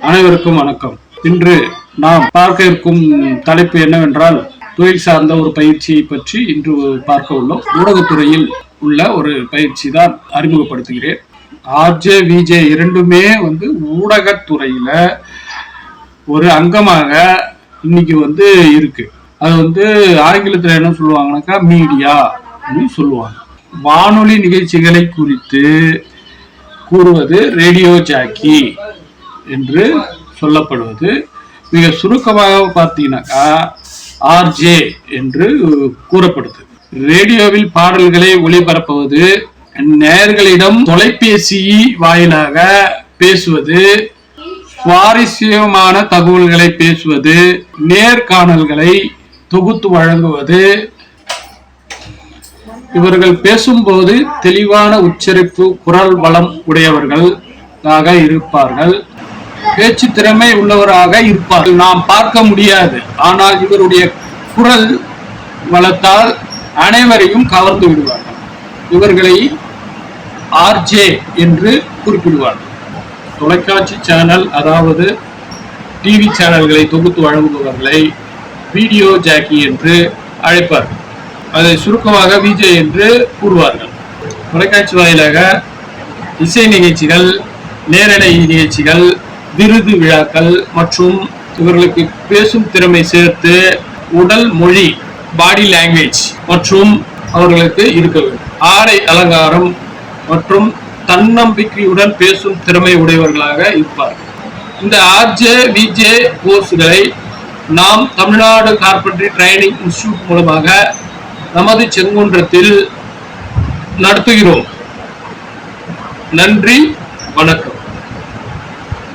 அனைவருக்கும் வணக்கம். இன்று நாம் பார்க்க இருக்கும் தலைப்பு என்னவென்றால், தொழில் சார்ந்த ஒரு பயிற்சியை பற்றி இன்று பார்க்க உள்ளோம். ஊடகத்துறையில் உள்ள ஒரு பயிற்சி தான் அறிமுகப்படுத்துகிறேன். ஆர்ஜே விஜே இரண்டுமே ஊடகத்துறையில ஒரு அங்கமாக இன்னைக்கு இருக்கு. அது ஆங்கிலத்தில் என்ன சொல்லுவாங்கன்னாக்கா மீடியா அப்படின்னு சொல்லுவாங்க. வானொலி நிகழ்ச்சிகளை குறித்து கூறுவது ரேடியோ ஜாக்கி என்று சொல்லப்படுவது. மிக சுருக்கமாக பார்த்தீங்கன்னாக்கா ஆர்ஜே என்று கூறப்படுது. ரேடியோவில் பாடல்களை ஒளிபரப்புவது, நேயர்களிடம் தொலைபேசி வாயிலாக பேசுவது, சுவாரஸ்யமான தகவல்களை பேசுவது, நேர்காணல்களை தொகுத்து வழங்குவது. இவர்கள் பேசும்போது தெளிவான உச்சரிப்பு, குரல் வளம் உடையவர்களாக இருப்பார்கள். பேச்சு திறமை உள்ளவராக இருப்பார்கள். நாம் பார்க்க முடியாது, ஆனால் இவருடைய குரல் வளத்தால் அனைவரையும் கவர்ந்து விடுவார்கள். இவர்களை ஆர்ஜே என்று குறிப்பிடுவார்கள். தொலைக்காட்சி சேனல், அதாவது டிவி சேனல்களை தொகுத்து வழங்குபவர்களை வீடியோ ஜாக்கி என்று அழைப்பார்கள். அதை சுருக்கமாக விஜே என்று கூறுவார்கள். தொலைக்காட்சி வாயிலாக இசை நிகழ்ச்சிகள், நேரலை நிகழ்ச்சிகள், விருது விழாக்கள் மற்றும் இவர்களுக்கு பேசும் திறமை சேர்த்து உடல் மொழி, பாடி லாங்குவேஜ் மற்றும் அவர்களுக்கு இருக்க வேண்டும். ஆடை அலங்காரம் மற்றும் தன்னம்பிக்கையுடன் பேசும் திறமை உடையவர்களாக இருப்பார்கள். இந்த ஆர்ஜே விஜே கோர்ஸ்களை நாம் தமிழ்நாடு கார்பெண்டரி ட்ரைனிங் இன்ஸ்டிடியூட் மூலமாக நமது செங்குன்றத்தில் நடத்துகிறோம். நன்றி, வணக்கம்.